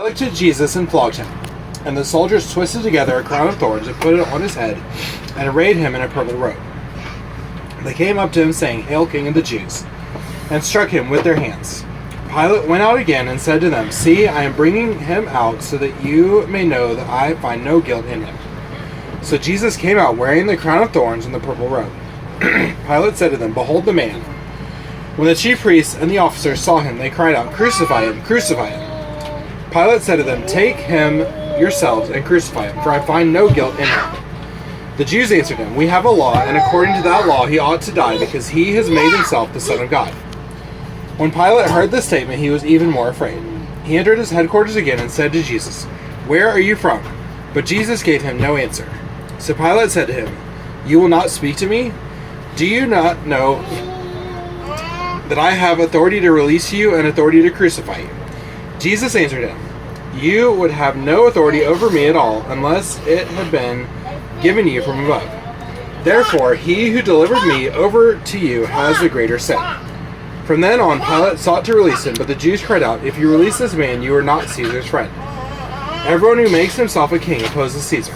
Pilate took Jesus and flogged him, and the soldiers twisted together a crown of thorns and put it on his head, and arrayed him in a purple robe. They came up to him, saying, "Hail, King of the Jews," and struck him with their hands. Pilate went out again and said to them, "See, I am bringing him out so that you may know that I find no guilt in him." So Jesus came out wearing the crown of thorns and the purple robe. Pilate said to them, "Behold the man." When the chief priests and the officers saw him, they cried out, "Crucify him! Crucify him!" Pilate said to them, "Take him yourselves and crucify him, for I find no guilt in him." The Jews answered him, "We have a law, and according to that law he ought to die, because he has made himself the Son of God." When Pilate heard this statement, he was even more afraid. He entered his headquarters again and said to Jesus, "Where are you from?" But Jesus gave him no answer. So Pilate said to him, "You will not speak to me? Do you not know that I have authority to release you and authority to crucify you?" Jesus answered him, "You would have no authority over me at all unless it had been given you from above. Therefore, he who delivered me over to you has the greater sin." From then on, Pilate sought to release him, but the Jews cried out, "If you release this man, you are not Caesar's friend. Everyone who makes himself a king opposes Caesar."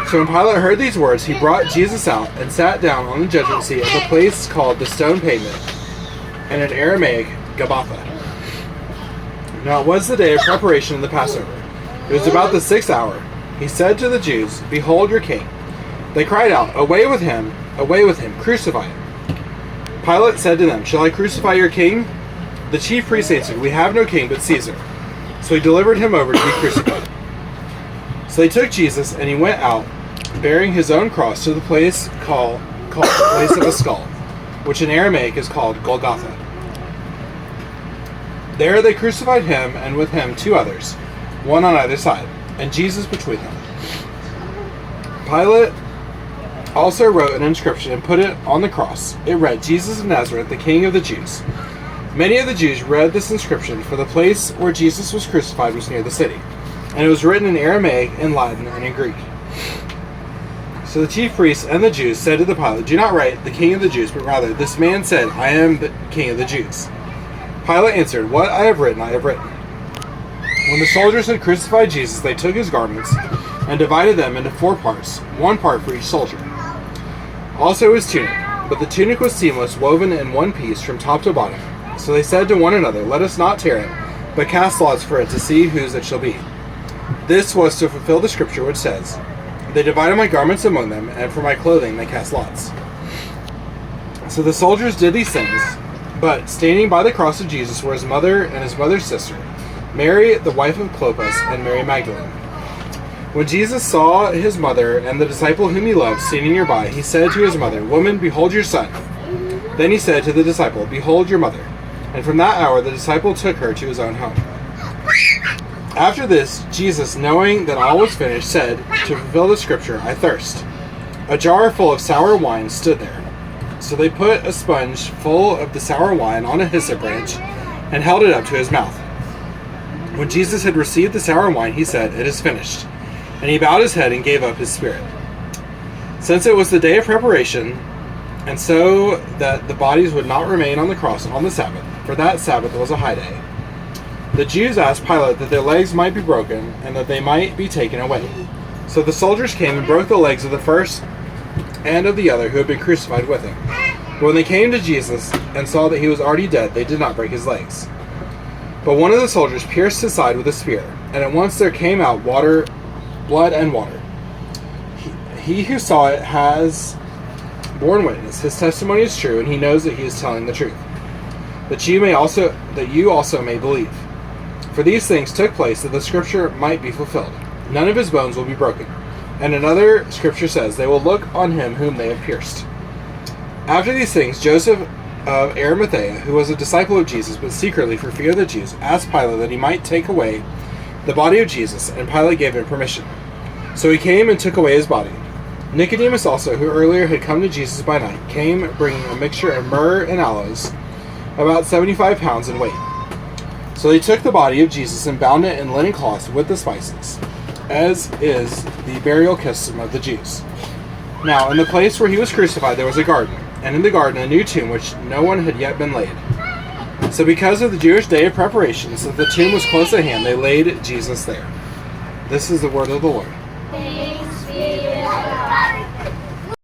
So when Pilate heard these words, he brought Jesus out and sat down on the judgment seat at the place called the Stone Pavement, and in Aramaic, Gabbatha. Now it was the day of preparation of the Passover. It was about the 6th hour. He said to the Jews, "Behold your king." They cried out, "Away with him! Away with him! Crucify him!" Pilate said to them, "Shall I crucify your king?" The chief priests answered, "We have no king but Caesar." So he delivered him over to be crucified. So they took Jesus, and he went out, bearing his own cross, to the place called the place of a skull, which in Aramaic is called Golgotha. There they crucified him, and with him 2 others, one on either side, and Jesus between them. Pilate also wrote an inscription and put it on the cross. It read, "Jesus of Nazareth, the King of the Jews." Many of the Jews read this inscription, for the place where Jesus was crucified was near the city, and it was written in Aramaic, in Latin, and in Greek. So the chief priests and the Jews said to the Pilate, "Do not write, the King of the Jews, but rather, this man said, 'I am the King of the Jews.'" Pilate answered, "What I have written, I have written." When the soldiers had crucified Jesus, they took his garments and divided them into 4 parts, 1 part for each soldier. Also his tunic, but the tunic was seamless, woven in one piece from top to bottom. So they said to one another, "Let us not tear it, but cast lots for it to see whose it shall be." This was to fulfill the scripture which says, "They divided my garments among them, and for my clothing they cast lots." So the soldiers did these things, but standing by the cross of Jesus were his mother and his mother's sister, Mary the wife of Clopas, and Mary Magdalene. When Jesus saw his mother and the disciple whom he loved standing nearby, he said to his mother, "Woman, behold your son." Then he said to the disciple, "Behold your mother." And from that hour the disciple took her to his own home. After this, Jesus, knowing that all was finished, said, to fulfill the scripture, "I thirst." A jar full of sour wine stood there. So they put a sponge full of the sour wine on a hyssop branch and held it up to his mouth. When Jesus had received the sour wine, he said, "It is finished." And he bowed his head and gave up his spirit. Since it was the day of preparation, and so that the bodies would not remain on the cross on the Sabbath, for that Sabbath was a high day, the Jews asked Pilate that their legs might be broken and that they might be taken away. So the soldiers came and broke the legs of the first and of the other who had been crucified with him. But when they came to Jesus and saw that he was already dead, they did not break his legs. But one of the soldiers pierced his side with a spear, and at once there came out blood and water. He who saw it has borne witness. His testimony is true, and he knows that he is telling the truth, that you also may believe. For these things took place that the scripture might be fulfilled. None of his bones will be broken. And another scripture says, "They will look on him whom they have pierced." After these things, Joseph of Arimathea, who was a disciple of Jesus, but secretly for fear of the Jews, asked Pilate that he might take away the body of Jesus, and Pilate gave him permission. So he came and took away his body. Nicodemus also, who earlier had come to Jesus by night, came bringing a mixture of myrrh and aloes, about 75 pounds in weight. So they took the body of Jesus and bound it in linen cloths with the spices, as is the burial custom of the Jews. Now, in the place where he was crucified there was a garden, and in the garden a new tomb which no one had yet been laid. So because of the Jewish day of preparation, since the tomb was close at hand, they laid Jesus there. This is the word of the Lord.